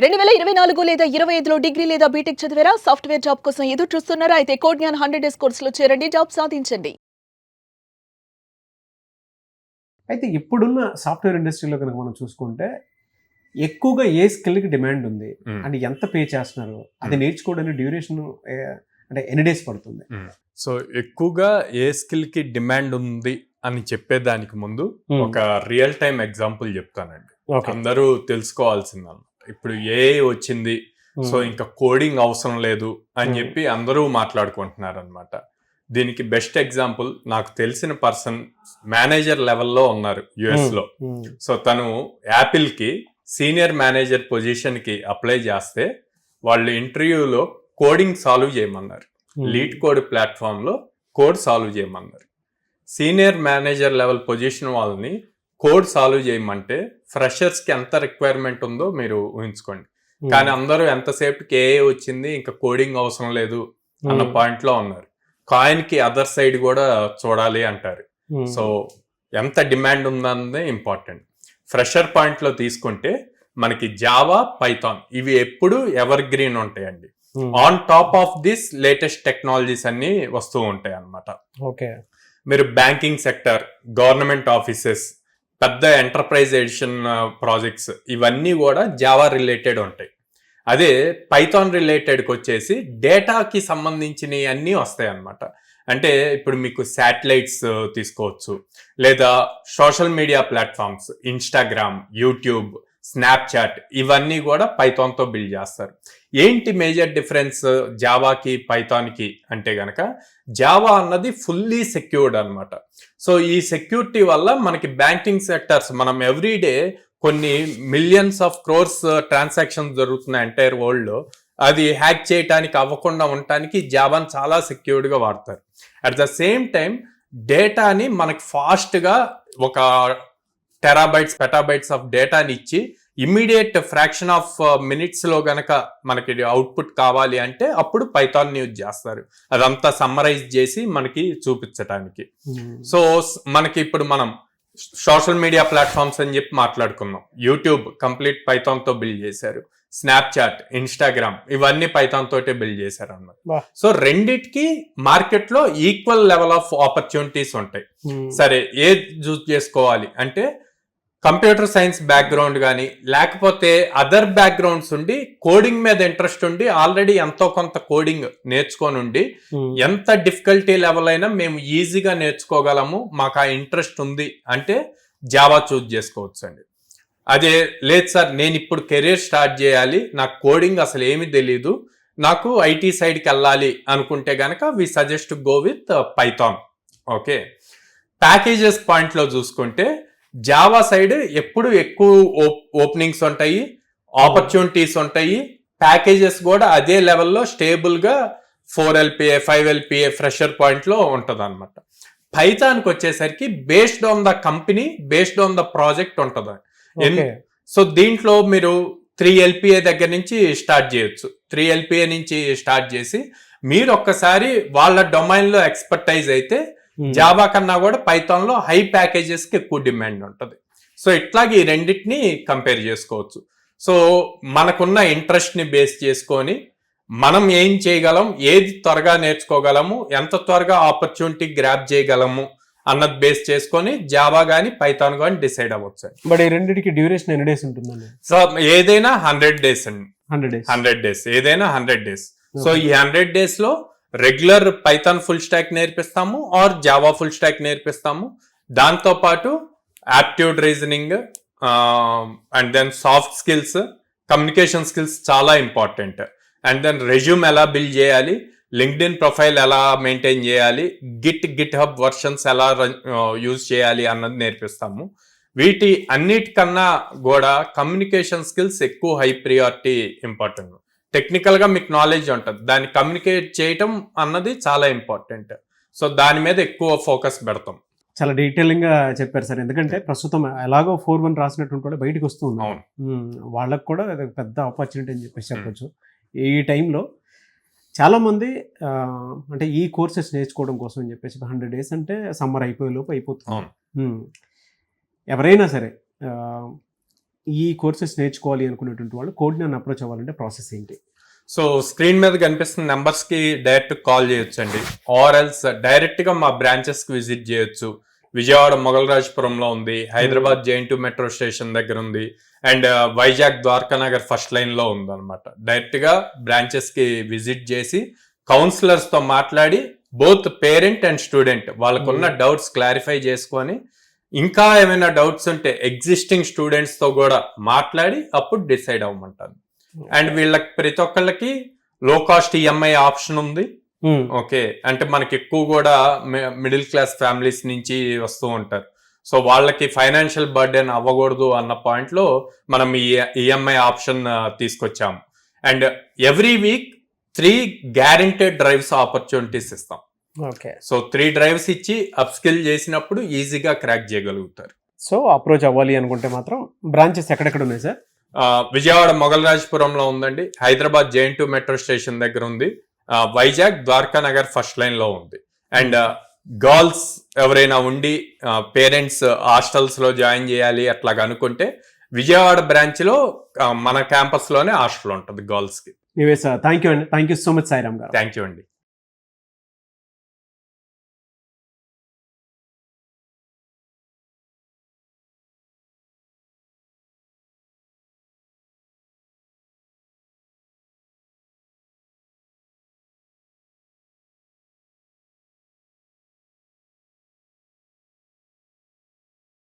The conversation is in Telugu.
2024 లేదా 25లో డిగ్రీ లేదా బీటెక్ చదివారా? సాఫ్ట్‌వేర్ జాబ్ కోసం ఎదురు చూస్తున్నారా? అయితే కోడ్ జ్ఞాన్ 100 డేస్ కోర్సులో చేరండి. జాబ్ సాధించండి. అయితే ఇప్పుడున్న సాఫ్ట్‌వేర్ ఇండస్ట్రీలో గనుక మనం చూసుకుంటే, ఎక్కువగా ఏ స్కిల్‌కి డిమాండ్ ఉంది? అంటే ఎంత పే చేస్తున్నారు? అది నేర్చుకోవడానికి డ్యూరేషన్ అంటే ఎన్ని డేస్ పడుతుంది? సో ఎక్కువగా ఏ స్కిల్‌కి డిమాండ్ ఉంది అని చెప్పేదానికి ముందు ఒక రియల్ టైమ్ ఎగ్జాంపుల్ చెప్తానండి. అందరూ తెలుసుకోవాల్సిందన్నమాట. ఇప్పుడు ఏఐ వచ్చింది, సో ఇంకా కోడింగ్ అవసరం లేదు అని చెప్పి అందరూ మాట్లాడుకుంటున్నారు అనమాట. దీనికి బెస్ట్ ఎగ్జాంపుల్ నాకు తెలిసిన పర్సన్ మేనేజర్ లెవెల్లో ఉన్నారు యుఎస్ లో. సో తను యాపిల్ కి సీనియర్ మేనేజర్ పొజిషన్ కి అప్లై చేస్తే వాళ్ళు ఇంటర్వ్యూలో కోడింగ్ సాల్వ్ చేయమన్నారు. లీడ్ కోడ్ ప్లాట్ఫామ్ లో కోడ్ సాల్వ్ చేయమన్నారు. సీనియర్ మేనేజర్ లెవెల్ పొజిషన్ వాళ్ళని కోడ్ సాల్వ్ చేయమంటే ఫ్రెషర్స్ కి ఎంత రిక్వైర్మెంట్ ఉందో మీరు ఊహించుకోండి. కానీ అందరూ ఎంతసేపుకి ఏఐ వచ్చింది ఇంకా కోడింగ్ అవసరం లేదు అన్న పాయింట్ లో ఉన్నారు. కాయిన్ కి అదర్ సైడ్ కూడా చూడాలి అంటారు. సో ఎంత డిమాండ్ ఉందన్నదే ఇంపార్టెంట్. ఫ్రెషర్ పాయింట్ లో తీసుకుంటే మనకి జావా, పైథాన్ ఇవి ఎప్పుడు ఎవర్ గ్రీన్ ఉంటాయండి. On top of this latest technologies అన్ని వస్తూ ఉంటాయి అన్నమాట. ఓకే, మీరు బ్యాంకింగ్ సెక్టర్, గవర్నమెంట్ ఆఫీసెస్, పెద్ద ఎంటర్ప్రైజ్ ఎడిషన్ ప్రాజెక్ట్స్ ఇవన్నీ కూడా జావా రిలేటెడ్ ఉంటాయి. అదే పైథాన్ రిలేటెడ్కి వచ్చేసి డేటాకి సంబంధించినవి అన్నీ వస్తాయి అన్నమాట. అంటే ఇప్పుడు మీకు శాటిలైట్స్ తీసుకోవచ్చు, లేదా social media platforms, Instagram, YouTube, Snapchat ఇవన్నీ కూడా పైథాన్తో బిల్డ్ చేస్తారు. ఏంటి మేజర్ డిఫరెన్స్ జావాకి పైథాన్కి అంటే గనక, జావా అన్నది ఫుల్లీ సెక్యూర్డ్ అనమాట. సో ఈ సెక్యూరిటీ వల్ల మనకి బ్యాంకింగ్ సెక్టర్స్, మనం ఎవ్రీడే కొన్ని మిలియన్స్ ఆఫ్ క్రోర్స్ ట్రాన్సాక్షన్స్ జరుగుతున్నాయి ఎంటైర్ వరల్డ్ లో, అది హ్యాక్ చేయడానికి అవ్వకుండా ఉండటానికి జావాని చాలా సెక్యూర్డ్గా వాడతారు. అట్ ద సేమ్ టైం డేటాని మనకి ఫాస్ట్గా ఒక టెరాబైట్స్, పెటాబైట్స్ ఆఫ్ డేటాని ఇచ్చి ఇమ్మీడియట్ ఫ్రాక్షన్ ఆఫ్ మినిట్స్ లో గనక మనకి అవుట్పుట్ కావాలి అంటే అప్పుడు పైథాన్ యూజ్ చేస్తారు. అదంతా సమ్మరైజ్ చేసి మనకి చూపించడానికి. సో మనకి ఇప్పుడు మనం సోషల్ మీడియా ప్లాట్ఫామ్స్ అని చెప్పి మాట్లాడుకున్నాం. యూట్యూబ్ కంప్లీట్ పైథాన్ తో బిల్డ్ చేశారు. స్నాప్చాట్, ఇన్స్టాగ్రామ్ ఇవన్నీ పైథాన్ తోటే బిల్డ్ చేశారు అన్నమాట. సో రెండిటికి మార్కెట్ లో ఈక్వల్ లెవెల్ ఆఫ్ ఆపర్చునిటీస్ ఉంటాయి. సరే ఏది చూస్ చేసుకోవాలి అంటే, కంప్యూటర్ సైన్స్ బ్యాక్గ్రౌండ్ కానీ లేకపోతే అదర్ బ్యాక్గ్రౌండ్స్ ఉండి కోడింగ్ మీద ఇంట్రెస్ట్ ఉండి ఆల్రెడీ ఎంతో కొంత కోడింగ్ నేర్చుకొని ఉండి ఎంత డిఫికల్టీ లెవెల్ అయినా మేము ఈజీగా నేర్చుకోగలము, మాకు ఆ ఇంట్రెస్ట్ ఉంది అంటే జావా చూజ్ చేసుకోవచ్చు అండి. అదే లేదు సార్ నేను ఇప్పుడు కెరీర్ స్టార్ట్ చేయాలి, నాకు కోడింగ్ అసలు ఏమీ తెలీదు, నాకు ఐటీ సైడ్కి వెళ్ళాలి అనుకుంటే గనక we suggest go with Python. Okay, packages పాయింట్లో చూసుకుంటే జావా సైడ్ ఎప్పుడు ఎక్కువ ఓపెనింగ్స్ ఉంటాయి, ఆపర్చునిటీస్ ఉంటాయి. ప్యాకేజెస్ కూడా అదే లెవెల్లో స్టేబుల్గా 4 LPA 5 LPA ఫ్రెషర్ పాయింట్లో ఉంటుంది అనమాట. పైథాన్కి వచ్చేసరికి based on the company, based on the project ఉంటుంది. సో దీంట్లో మీరు 3 LPA దగ్గర నుంచి స్టార్ట్ చేయొచ్చు. 3 LPA నుంచి స్టార్ట్ చేసి మీరు ఒక్కసారి వాళ్ళ డొమైన్లో ఎక్స్పర్టైజ్ అయితే జావా కన్నా కూడా పైథాన్ లో హై ప్యాకేజెస్ కి ఎక్కువ డిమాండ్ ఉంటుంది. సో ఇట్లాగే ఈ రెండింటిని కంపేర్ చేసుకోవచ్చు. సో మనకున్న ఇంట్రెస్ట్ ని బేస్ చేసుకొని మనం ఏం చేయగలం, ఏది త్వరగా నేర్చుకోగలము, ఎంత త్వరగా ఆపర్చునిటీ గ్రాప్ చేయగలము అన్నది బేస్ చేసుకొని జావా గానీ పైథాన్ గానీ డిసైడ్ అవ్వచ్చు. బట్ ఈ రెండింటికి డ్యూరేషన్ ఎన్ని డేస్ ఉంటుందండి? సో ఏదైనా 100 డేస్ అండి. 100 డేస్ ఏదైనా 100 డేస్. సో ఈ 100 డేస్ లో రెగ్యులర్ పైథాన్ ఫుల్ స్టాక్ నేర్పిస్తాము ఆర్ జావా ఫుల్ స్టాక్ నేర్పిస్తాము. దాంతో పాటు aptitude reasoning and then soft skills, communication skills చాలా ఇంపార్టెంట్. అండ్ దెన్ రెజ్యూమ్ ఎలా బిల్డ్ చేయాలి, లింక్డ్ఇన్ ప్రొఫైల్ ఎలా మెయింటైన్ చేయాలి, గిట్ హబ్ వర్షన్స్ ఎలా యూజ్ చేయాలి అన్నది నేర్పిస్తాము. వీటి అన్నిటికన్నా కూడా కమ్యూనికేషన్ స్కిల్స్ ఎక్కువ హై ప్రియారిటీ ఇంపార్టెంట్. టెక్నికల్ గా మీకు నాలెడ్జ్ ఉంటుంది, దాన్ని కమ్యూనికేట్ చేయటం అన్నది చాలా ఇంపార్టెంట్. సో దాని మీద ఎక్కువ ఫోకస్ పెడతాం. చాలా డీటెయిలింగ్ గా చెప్పారు సార్. ఎందుకంటే ప్రస్తుతం ఎలాగో 4-1 రాసినట్టు కూడా బయటకు వస్తూ ఉన్నాం, వాళ్ళకు కూడా పెద్ద ఆపర్చునిటీ అని చెప్పేసి చెప్పొచ్చు. ఈ టైంలో చాలా మంది అంటే ఈ కోర్సెస్ నేర్చుకోవడం కోసం అని చెప్పేసి 100 డేస్ అంటే సమ్మర్ అయిపోయే లోపు అయిపోతుంది. ఎవరైనా సరే ఈ కోర్సెస్ నేర్చుకోవాలి అనుకునేటువంటి వాళ్ళు కోడ్ని అప్రోచ్ అవ్వాలంటే ప్రాసెస్ ఏంటి? సో స్క్రీన్ మీద కనిపిస్తున్న నెంబర్స్ కి డైరెక్ట్ కాల్ చేయొచ్చు అండి, ఆర్ ఎల్స్ డైరెక్ట్ గా మా బ్రాంచెస్ కి విజిట్ చేయొచ్చు. విజయవాడ మొగల్రాజపురంలో ఉంది, హైదరాబాద్ జైన్2 మెట్రో స్టేషన్ దగ్గర ఉంది, and Vizag Dwaraka Nagar first line లో ఉంది అనమాట. డైరెక్ట్ గా బ్రాంచెస్ కి విజిట్ చేసి కౌన్సిలర్స్ తో మాట్లాడి బోత్ పేరెంట్ అండ్ స్టూడెంట్ వాళ్ళకున్న డౌట్స్ క్లారిఫై చేసుకొని, ఇంకా ఏమైనా డౌట్స్ ఉంటే ఎగ్జిస్టింగ్ స్టూడెంట్స్ తో కూడా మాట్లాడి అప్పుడు డిసైడ్ అవ్వమంటాను. అండ్ వీళ్ళకి ప్రతి ఒక్కళ్ళకి లో కాస్ట్ ఈఎంఐ ఆప్షన్ ఉంది. ఓకే, అంటే మనకి ఎక్కువ కూడా మిడిల్ క్లాస్ ఫ్యామిలీస్ నుంచి వస్తూ ఉంటారు. సో వాళ్ళకి ఫైనాన్షియల్ బర్డెన్ అవ్వకూడదు అన్న పాయింట్ లో మనం ఈ ఈఎంఐ ఆప్షన్ తీసుకొచ్చాము. And every week 3 guaranteed drives opportunities ఇస్తాం. ఓకే, సో 3 డ్రైవ్స్ ఇచ్చి అప్స్కిల్ చేసినప్పుడు ఈజీగా క్రాక్ చేయగలుగుతారు. సో అప్రోచ్ అవ్వాలి అనుకుంటే మాత్రం బ్రాంచెస్ ఎక్కడెక్కడ ఉన్నాయి సార్? విజయవాడ మొగల్రాజపురంలో ఉందండి, హైదరాబాద్ జైన్2 మెట్రో స్టేషన్ దగ్గర ఉంది, వైజాగ్ ద్వారకా నగర్ ఫస్ట్ లైన్ లో ఉంది. అండ్ గర్ల్స్ ఎవరైనా ఉండి పేరెంట్స్ హాస్టల్స్ లో జాయిన్ చేయాలి అట్లాగా అనుకుంటే విజయవాడ బ్రాంచ్ లో మన క్యాంపస్ లోనే హాస్టల్ ఉంటుంది గర్ల్స్ కి. థ్యాంక్ యూ అండి, thank you so much Sairam గారు. థ్యాంక్ యూ అండి.